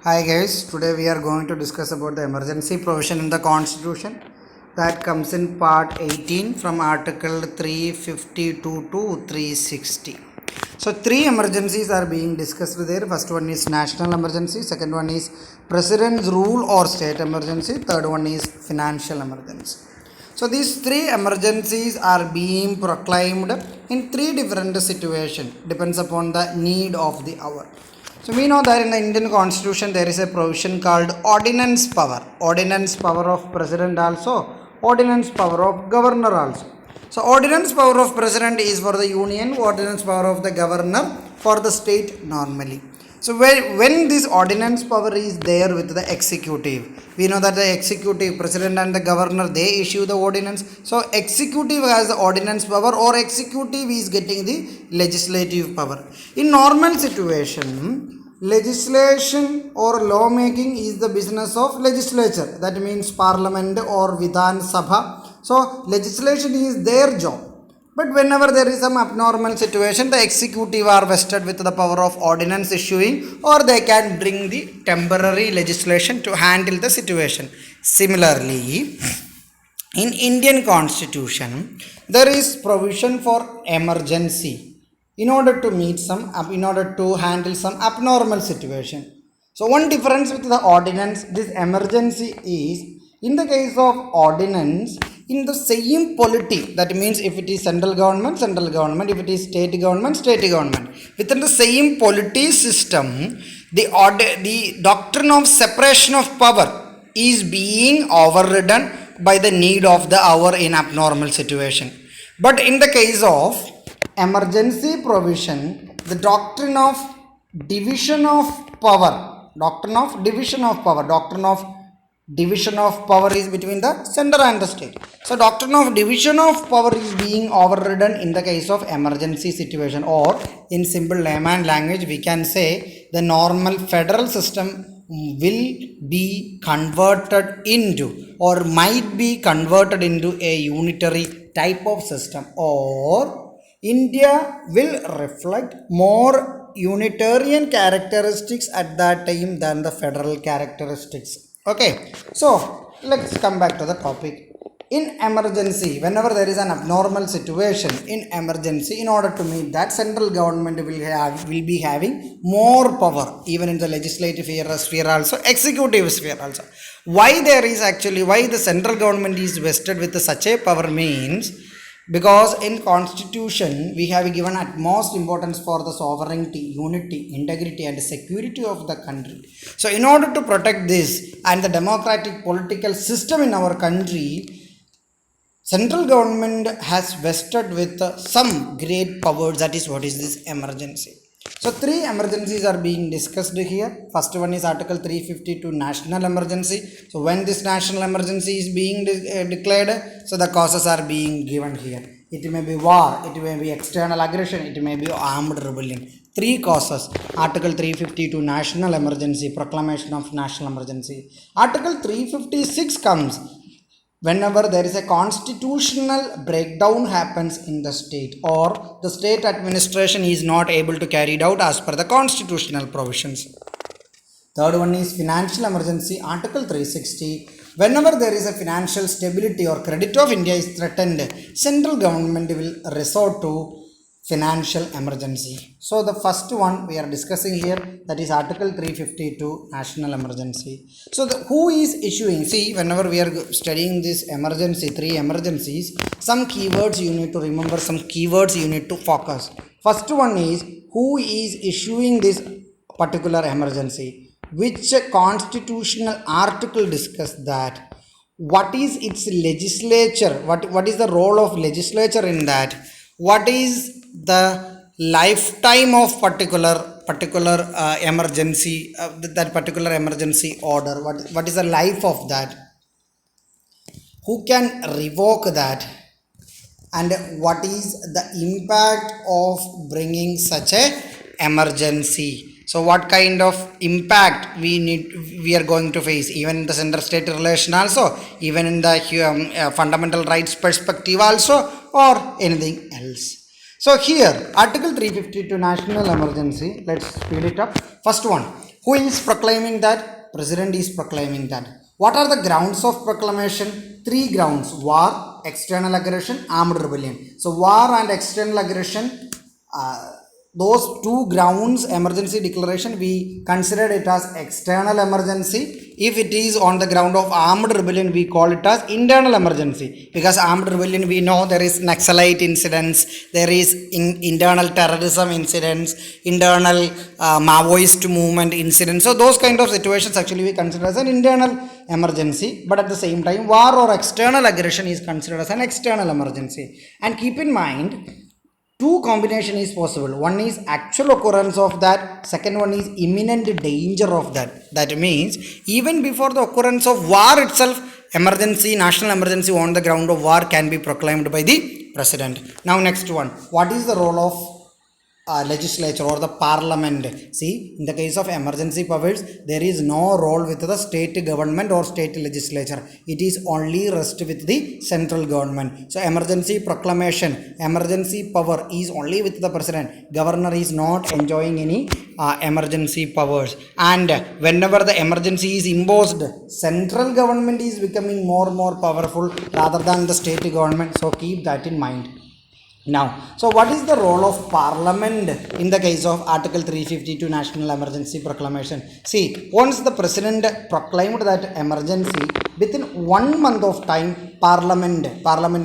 Hi guys, today we are going to discuss about the emergency provision in the Constitution that comes in part 18 from article 352 to 360. So three emergencies are being discussed there. First one is national emergency, second one is president's rule or state emergency, third one is financial emergency. So these three emergencies are being proclaimed in three different situations, depends upon the need of the hour. So we know that in the Indian Constitution there is a provision called ordinance power of president also, ordinance power of governor also. So ordinance power of president is for the union, ordinance power of the governor for the state normally. So when this ordinance power is there with the executive, we know that the executive, president and the governor, they issue the ordinance. So executive has the ordinance power or executive is getting the legislative power. In normal situation, legislation or lawmaking is the business of legislature. That means parliament or Vidhan Sabha. So legislation is their job. But whenever there is some abnormal situation, the executive are vested with the power of ordinance issuing, or they can bring the temporary legislation to handle the situation. Similarly, in Indian Constitution, there is provision for emergency in order to handle some abnormal situation. So one difference with the ordinance, this emergency is, in the case of ordinance, in the same polity, that means if it is central government, if it is state government, within the same polity system, the doctrine of separation of power is being overridden by the need of the hour in abnormal situation. But in the case of emergency provision, the doctrine of division of power is between the center and the state. So doctrine of division of power is being overridden in the case of emergency situation, or in simple layman language we can say the normal federal system will be converted into or might be converted into a unitary type of system, or India will reflect more unitarian characteristics at that time than the federal characteristics. Okay, so let's come back to the topic. In emergency, whenever there is an abnormal situation in emergency, in order to meet that, central government will be having more power, even in the legislative sphere also, executive sphere also. Why the central government is vested with such a power means, because in Constitution we have given utmost importance for the sovereignty, unity, integrity and security of the country. So in order to protect this and the democratic political system in our country, central government has vested with some great powers. That is what is this emergency. So three emergencies are being discussed here. First one is article 352, national emergency. So when this national emergency is being declared, so the causes are being given here. It may be war, it may be external aggression, it may be armed rebellion. Three causes. Article 352, national emergency, proclamation of national emergency. Article 356 comes whenever there is a constitutional breakdown happens in the state, or the state administration is not able to carry it out as per the constitutional provisions. Third one is financial emergency, article 360. Whenever there is a financial stability or credit of India is threatened, central government will resort to financial emergency. So the first one we are discussing here, that is article 352, national emergency. So who is issuing? See, whenever we are studying this emergency, three emergencies, some keywords you need to remember, some keywords you need to focus. First one is, who is issuing this particular emergency? Which constitutional article discuss that? What is its legislature? What is the role of legislature in that? What is the lifetime of particular emergency, that particular emergency order? What is the life of that? Who can revoke that? And what is the impact of bringing such a emergency? So what kind of impact we are going to face, even in the center-state relation also, even in the fundamental rights perspective also, or anything else. So here, article 352, national emergency, let's speed it up. First one, Who is proclaiming that? President is proclaiming that. What are the grounds of proclamation? 3 grounds: war, external aggression, armed rebellion. So war and external aggression, those 2 grounds, emergency declaration, we consider it as external emergency. If it is on the ground of armed rebellion, we call it as internal emergency, because armed rebellion, we know there is Naxalite incidents, there is internal terrorism incidents, internal Maoist movement incidents. So those kind of situations actually we consider as an internal emergency, but at the same time war or external aggression is considered as an external emergency. And keep in mind, 2 combination is possible. One is actual occurrence of that, second one is imminent danger of that. That means even before the occurrence of war itself, emergency, national emergency on the ground of war can be proclaimed by the president. Now next one, what is the role of legislature or the parliament? See, in the case of emergency powers, there is no role with the state government or state legislature. It is only rest with the central government. So emergency proclamation, emergency power is only with the president. Governor is not enjoying any emergency powers. And whenever the emergency is imposed, central government is becoming more and more powerful rather than the state government. So keep that in mind. Now, so what is the role of parliament in the case of Article 352 National Emergency Proclamation? See, once the president proclaimed that emergency, within 1 month of time, parliament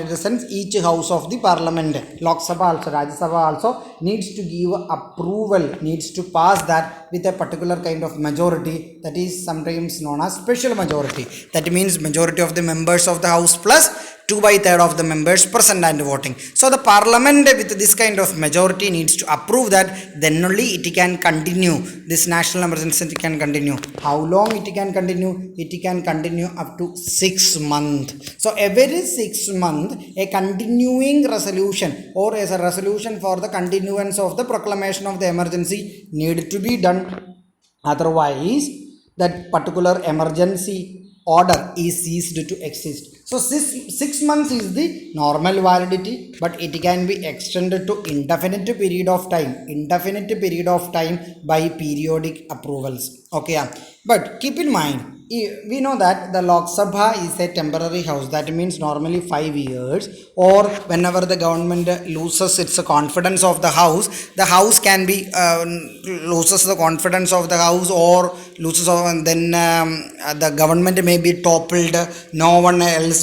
in the sense each house of the parliament, Lok Sabha also, Rajya Sabha also needs to give approval, needs to pass that with a particular kind of majority, that is sometimes known as special majority. That means majority of the members of the house plus 2/3 of the members present and voting. So the parliament with this kind of majority needs to approve that, then only it can continue. This national emergency can continue. How long it can continue? It can continue up to 6 months. So every 6 months, a continuing resolution or as a resolution for the continuance of the proclamation of the emergency need to be done. Otherwise, that particular emergency order is ceased to exist. So 6 months is the normal validity, but it can be extended to indefinite period of time by periodic approvals. Okay, but keep in mind, we know that the Lok Sabha is a temporary house. That means normally 5 years, or whenever the government loses its confidence of the house can be loses the confidence of the house, or loses of, and then the government may be toppled, no one else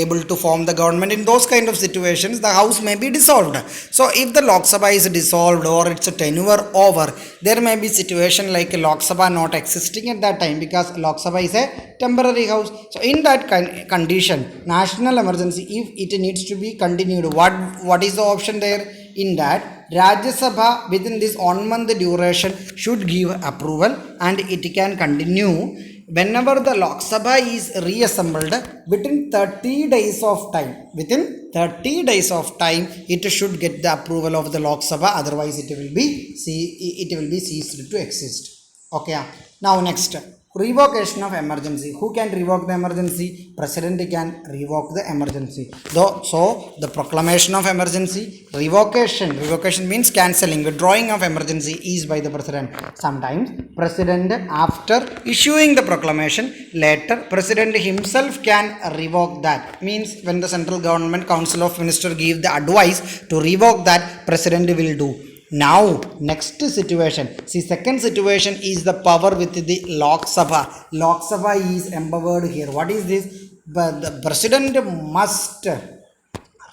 able to form the government. In those kind of situations, the house may be dissolved. So if the Lok Sabha is dissolved or its tenure over, there may be situation like Lok Sabha not existing at that time, because Lok Sabha is a temporary house. So in that condition, national emergency, if it needs to be continued, what is the option there? In that, Rajya Sabha within this 1 month duration should give approval, and it can continue. Whenever the Lok Sabha is reassembled, within 30 days of time, it should get the approval of the Lok Sabha. Otherwise, it will be ceased to exist. Okay. Now next, revocation of emergency. Who can revoke the emergency? President can revoke the emergency. So the proclamation of emergency, revocation means cancelling, withdrawing of emergency is by the president. Sometimes president, after issuing the proclamation, later president himself can revoke that. Means when the central government council of ministers give the advice to revoke that, president will do. Now, next situation. See, second situation is the power with the Lok Sabha. Lok Sabha is empowered here. What is this? But the president must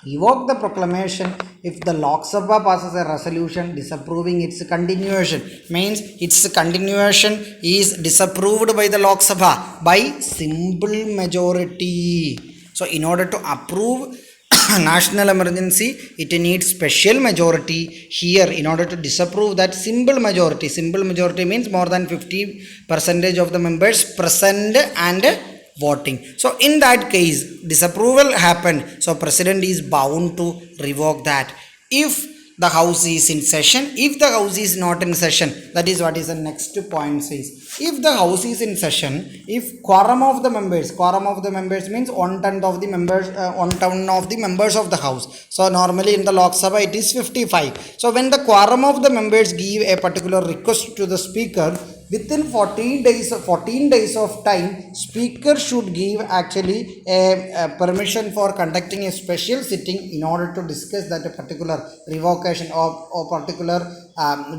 revoke the proclamation if the Lok Sabha passes a resolution disapproving its continuation. Means its continuation is disapproved by the Lok Sabha by simple majority. So, in order to approve national emergency, it needs special majority. Here, in order to disapprove that, simple majority means more than 50% of the members present and voting. So in that case, disapproval happened, so president is bound to revoke that. If the house is in session, if the house is not in session, that is what is the next point says. If the house is in session, if quorum of the members means 1/10 of the members, 1/10 of the members of the house. So normally in the Lok Sabha it is 55. So when the quorum of the members give a particular request to the speaker, within 14 days of time, speaker should give actually a permission for conducting a special sitting in order to discuss that a particular revocation or particular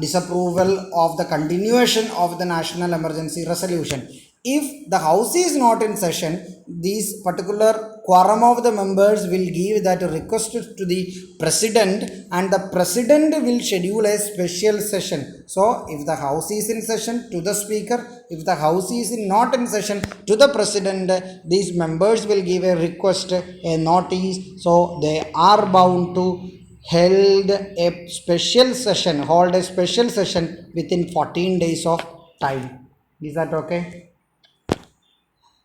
disapproval of the continuation of the national emergency resolution. If the house is not in session, this particular quorum of the members will give that request to the president, and the president will schedule a special session. So if the house is in session, to the speaker; if the house is not in session, to the president, these members will give a request, a notice. So they are bound to hold a special session within 14 days of time. Is that okay?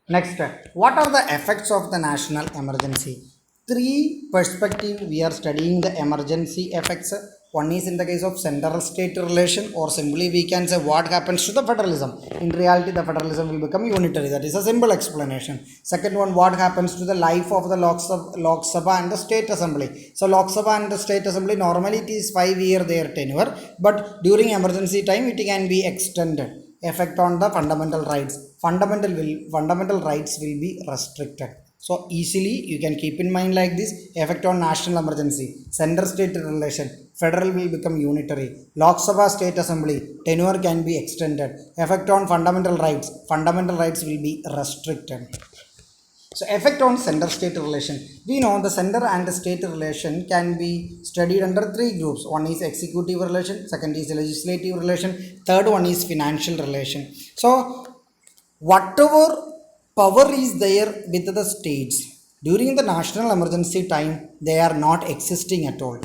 Next, what are the effects of the national emergency? Three perspectives we are studying the emergency effects. One is in the case of central state relation, or simply we can say what happens to the federalism. In reality, the federalism will become unitary. That is a simple explanation. Second one, what happens to the life of the Lok Sabha and the state assembly. So Lok Sabha and the state assembly, normally it is 5 years their tenure, but during emergency time it can be extended. Effect on the fundamental rights. Fundamental rights will be restricted. So easily you can keep in mind like this: effect on national emergency, center state relation, federal will become unitary, Lok Sabha state assembly tenure can be extended. Effect on fundamental rights will be restricted. So effect on center state relation. We know the center and the state relation can be studied under three groups. One is executive relation, second is legislative relation, third one is financial relation. So whatever power is there with the states during the national emergency time, they are not existing at all.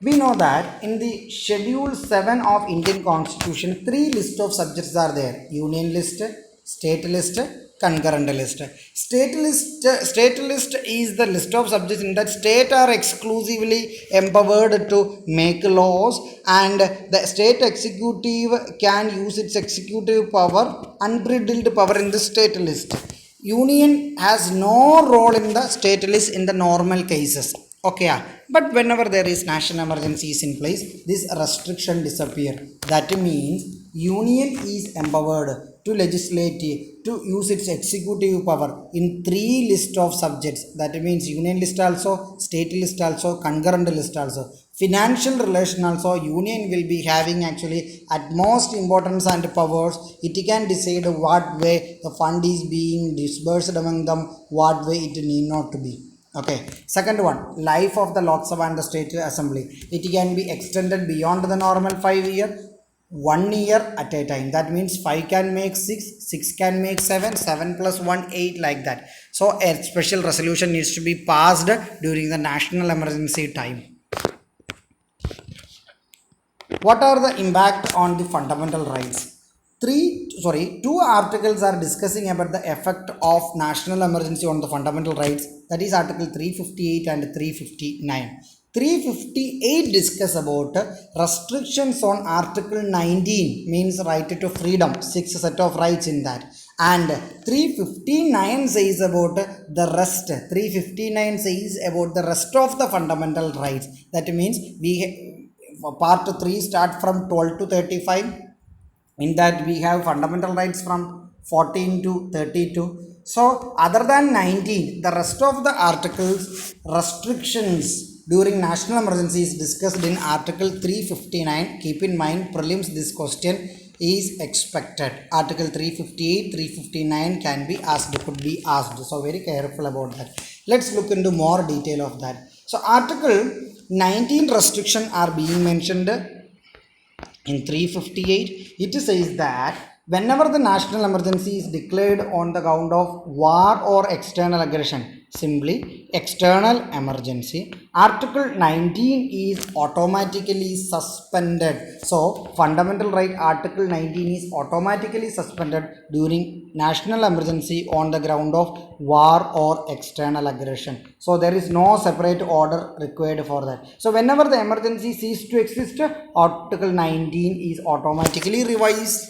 We know that in the schedule 7 of Indian Constitution, three lists of subjects are there: union list, state list, concurrent list. State list is the list of subjects in that state are exclusively empowered to make laws, and the state executive can use its executive power, unbridled power, in the state list. Union has no role in the state list in the normal cases. Okay, but whenever there is national emergencies in place, this restriction disappear. That means union is empowered to legislate, to use its executive power in three list of subjects. That means union list also, state list also, concurrent list also. Financial relation also, union will be having actually at most importance and powers. It can decide what way the fund is being disbursed among them, what way it need not to be. Okay, second one, life of the Lok Sabha and the state assembly. It can be extended beyond the normal 5 year, 1 year at a time. That means 5 can make 6, 6 can make 7, 7 plus 1, 8, like that. So a special resolution needs to be passed during the national emergency time. What are the impact on the fundamental rights? Two articles are discussing about the effect of national emergency on the fundamental rights. That is article 358 and 359. 358 discuss about restrictions on article 19, means right to freedom, 6 set of rights in that. And 359 says about the rest. 359 says about the rest of the fundamental rights. That means part 3 start from 12 to 35. In that we have fundamental rights from 14 to 32. So other than 19, the rest of the articles restrictions during national emergency is discussed in article 359. Keep in mind, prelims, this question is expected. Article 358, 359 can be asked, could be asked. So very careful about that. Let's look into more detail of that. So article 19 restriction are being mentioned in 358. It says that whenever the national emergency is declared on the ground of war or external aggression, simply external emergency, article 19 is automatically suspended. So fundamental right article 19 is automatically suspended during national emergency on the ground of war or external aggression. So there is no separate order required for that. So whenever the emergency ceases to exist, article 19 is automatically revives.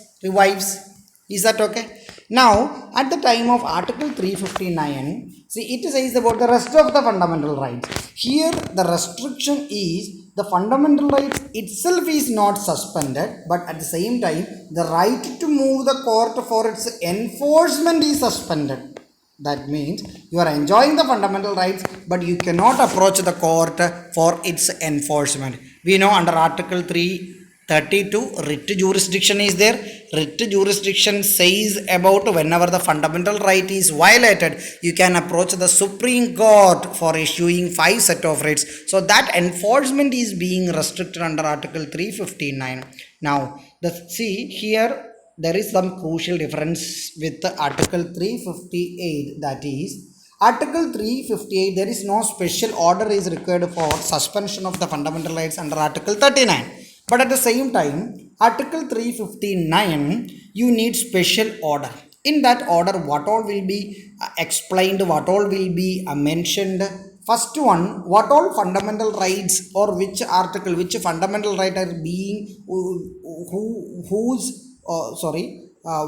Is that okay? Now at the time of article 359, see, it says about the rest of the fundamental rights. Here the restriction is the fundamental rights itself is not suspended, but at the same time, the right to move the court for its enforcement is suspended. That means you are enjoying the fundamental rights, but you cannot approach the court for its enforcement. We know under Article 332, writ jurisdiction is there. Writ jurisdiction says about whenever the fundamental right is violated, you can approach the Supreme Court for issuing 5 set of writs. So that enforcement is being restricted under Article 359. Now, see here, there is some crucial difference with Article 358, that is Article 358, there is no special order is required for suspension of the fundamental rights under Article 39. But at the same time, Article 359, you need special order. In that order, what all will be explained, what all will be mentioned. First one, what all fundamental rights or which article, which fundamental right are being,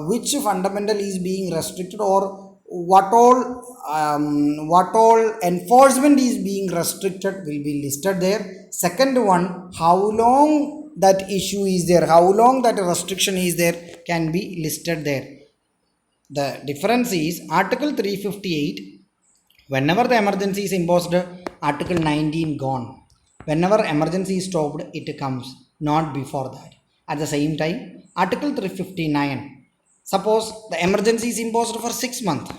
which fundamental is being restricted, or what all enforcement is being restricted will be listed there. Second one, how long that issue is there, how long that restriction is there can be listed there. The difference is Article 358, whenever the emergency is imposed, Article 19 gone. Whenever emergency is stopped, it comes, not before that. At the same time, Article 359, suppose the emergency is imposed for 6 months.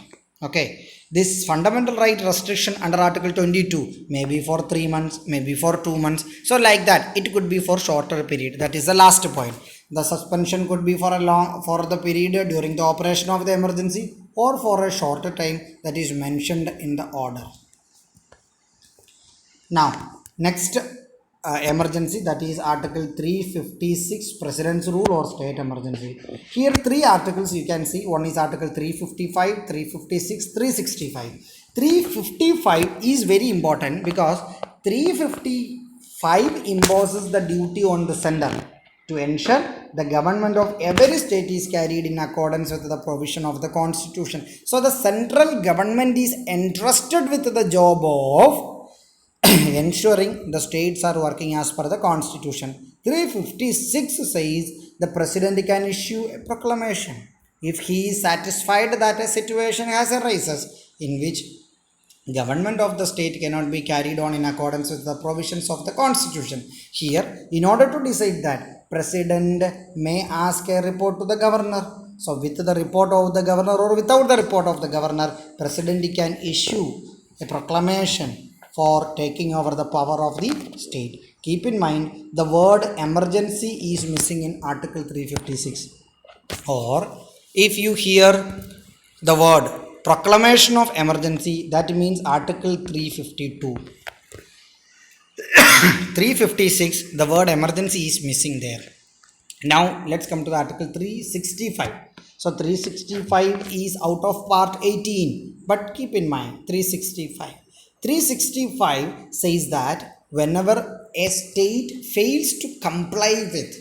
Okay, this fundamental right restriction under Article 22 maybe for 3 months, maybe for 2 months. So like that, it could be for shorter period. That is the last point. The suspension could be for the period during the operation of the emergency, or for a shorter time that is mentioned in the order. Now, next emergency, that is Article 356, President's Rule or State Emergency. Here 3 articles you can see. One is Article 355, 356, 365. 355 is very important because 355 imposes the duty on the sender to ensure the government of every state is carried in accordance with the provision of the Constitution. So the central government is entrusted with the job of ensuring the states are working as per the Constitution. 356 says the President can issue a proclamation if he is satisfied that a situation has arisen in which government of the state cannot be carried on in accordance with the provisions of the Constitution. Here, in order to decide that, President may ask a report to the Governor. So with the report of the Governor or without the report of the Governor, President can issue a proclamation for taking over the power of the state. Keep in mind, the word emergency is missing in Article 356. Or if you hear the word proclamation of emergency, that means Article 352. 356, the word emergency is missing there. Now let's come to the Article 365. So 365 is out of Part 18, but keep in mind 365. 365 says that whenever a state fails to comply with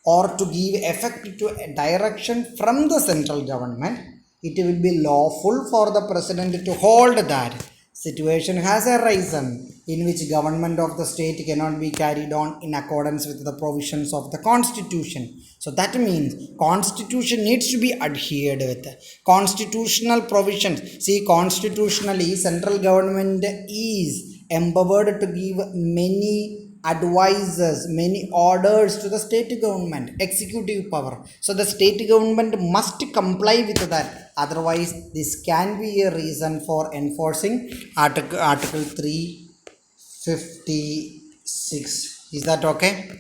or to give effect to a direction from the central government, it will be lawful for the President to hold that situation has arisen in which government of the state cannot be carried on in accordance with the provisions of the Constitution. So that means Constitution needs to be adhered with. Constitutional provisions. See, constitutionally, central government is empowered to give many advices, many orders to the state government, executive power. So the state government must comply with that. Otherwise, this can be a reason for enforcing Article 356. Is that okay?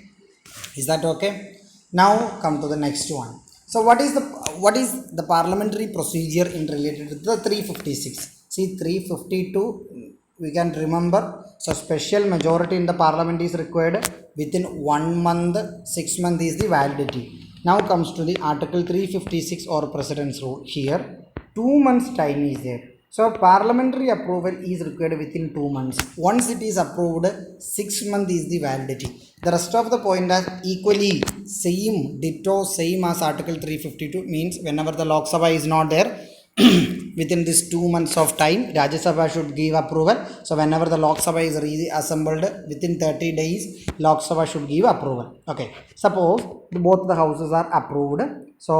Is that okay? Now come to the next one. So what is the parliamentary procedure in related to the 356? See, 352 we can remember. So special majority in the parliament is required. Within 1 month, 6 months is the validity. Now comes to the Article 356 or President's Rule. Here 2 months time is there. So parliamentary approval is required within 2 months. Once it is approved, 6 months is the validity. The rest of the point is equally same, ditto, same as Article 352, means whenever the Lok Sabha is not there, within this 2 months of time, Rajya Sabha should give approval. So whenever the Lok Sabha is reassembled, within 30 days, Lok Sabha should give approval. Okay, suppose both the houses are approved. So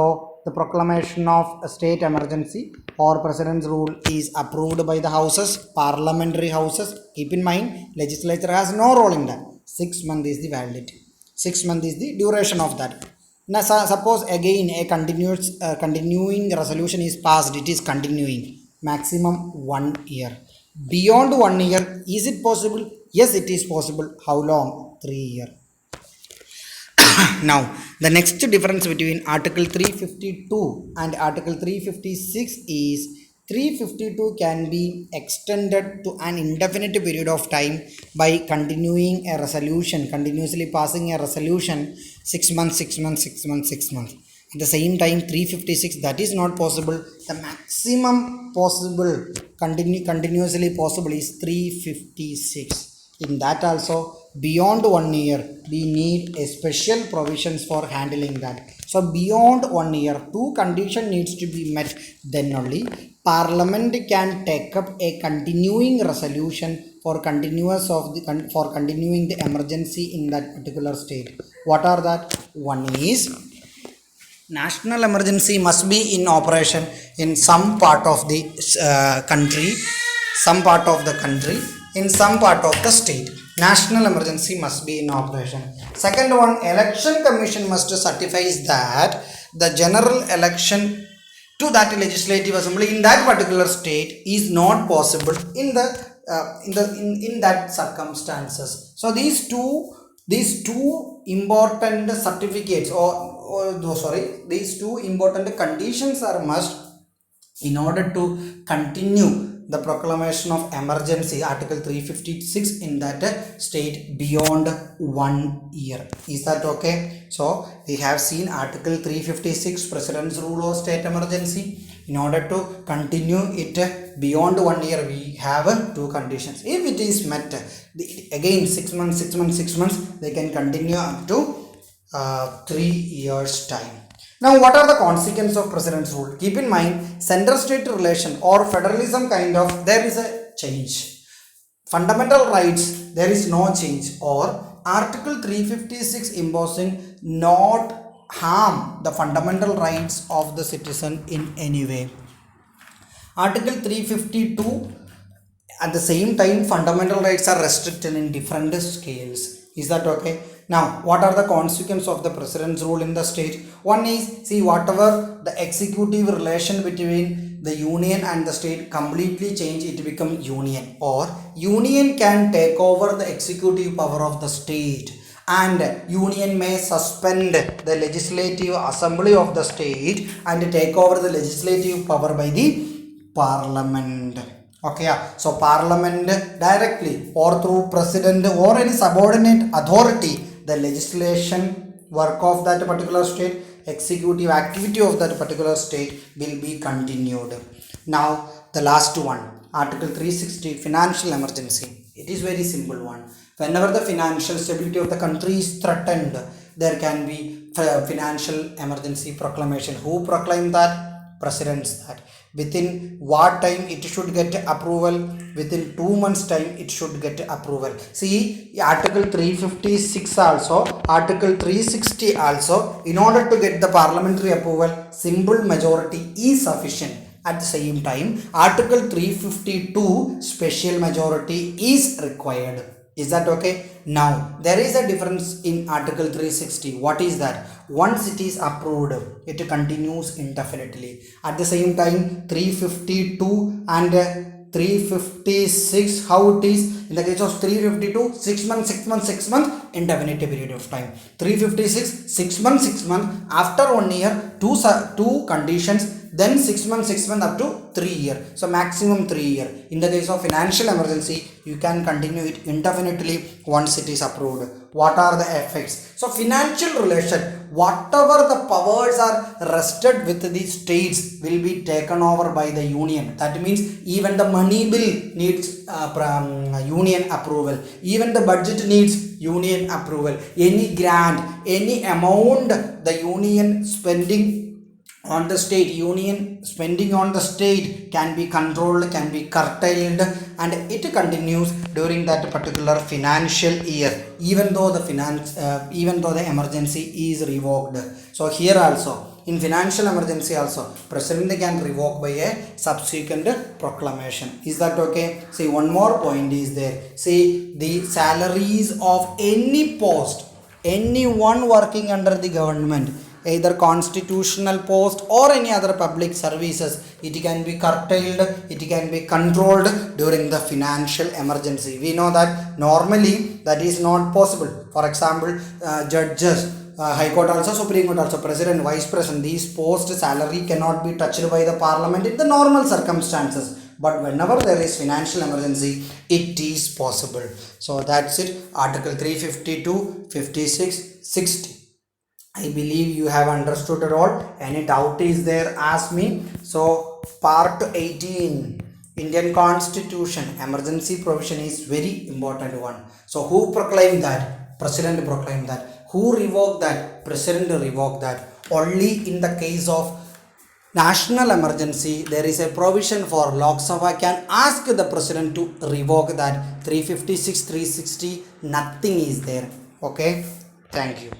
the proclamation of a state emergency or president's rule is approved by the houses, parliamentary houses. Keep in mind, legislature has no role in that. 6 months is the validity. 6 months is the duration of that. Now suppose again a continuing resolution is passed. It is continuing maximum 1 year. Beyond 1 year, is it possible? Yes, it is possible. How long? 3 years. Now the next difference between Article 352 and Article 356 is 352 can be extended to an indefinite period of time by continuing a resolution, continuously passing a resolution 6 months, 6 months, 6 months, 6 months. At the same time, 356, that is not possible. The maximum possible, continuously possible is 356. In that also, beyond 1 year, we need a special provisions for handling that. So beyond 1 year, 2 conditions needs to be met. Then only Parliament can take up a continuing resolution for continuing the emergency in that particular state. What are that? One is national emergency must be in operation in some part of the country, some part of the country, in some part of the state. National emergency must be in operation. Second one, election commission must certify that the general election to that legislative assembly in that particular state is not possible in that circumstances. So these two important certificates these two important conditions are must in order to continue the proclamation of emergency, Article 356 in that state beyond 1 year. Is that okay? So we have seen Article 356, President's rule of state emergency. In order to continue it beyond 1 year, we have 2 conditions. If it is met, again 6 months, 6 months, 6 months, they can continue up to 3 years time. Now, what are the consequences of President's rule? Keep in mind, center-state relation or federalism kind of, there is a change. Fundamental rights, there is no change. Or Article 356 imposing not harm the fundamental rights of the citizen in any way. Article 352, at the same time, fundamental rights are restricted in different scales. Is that okay? Now, what are the consequences of the President's rule in the state? One is, see, whatever the executive relation between the union and the state completely change, it become union, or union can take over the executive power of the state, and union may suspend the legislative assembly of the state and take over the legislative power by the parliament. Okay, so parliament directly or through president or any subordinate authority, the legislation work of that particular state, executive activity of that particular state will be continued. Now the last one, Article 360, financial emergency. It is very simple one. Whenever the financial stability of the country is threatened, there can be financial emergency proclamation. Who proclaim that? Presidents that. Within what time it should get approval? Within 2 months time it should get approval. See, Article 356 also, Article 360 also, in order to get the parliamentary approval, simple majority is sufficient. At the same time, Article 352, special majority is required. Is that okay? Now, there is a difference in Article 360. What is that? Once it is approved, it continues indefinitely. At the same time, 352 and 356, how it is? In the case of 352, 6 months, 6 months, 6 months, indefinite period of time. 356, 6 months, 6 months, after 1 year, two conditions, then 6 months, 6 months up to 3 years. So maximum 3 years. In the case of financial emergency, you can continue it indefinitely once it is approved. What are the effects? So financial relation, whatever the powers are rested with the states will be taken over by the union. That means even the money bill needs union approval. Even the budget needs union approval. Any grant, any amount the union spending on the state, union spending on the state can be controlled, can be curtailed, and it continues during that particular financial year, even though the emergency is revoked. So here also, in financial emergency also, president can revoke by a subsequent proclamation. Is that okay? See, one more point is there. See, the salaries of any post, anyone working under the government, either constitutional post or any other public services, it can be curtailed, it can be controlled during the financial emergency. We know that normally that is not possible. For example, judges, high court also, supreme court also, president, vice president, these post salary cannot be touched by the parliament in the normal circumstances, but whenever there is financial emergency, it is possible. So that's it. Article 352, 56, 60. I believe you have understood it all. Any doubt is there, ask me. So part 18, Indian Constitution, emergency provision is very important one. So who proclaimed that? President proclaimed that. Who revoked that? President revoked that. Only in the case of national emergency, there is a provision for Lok Sabha can ask the president to revoke that. 356, 360, nothing is there. Okay, thank you.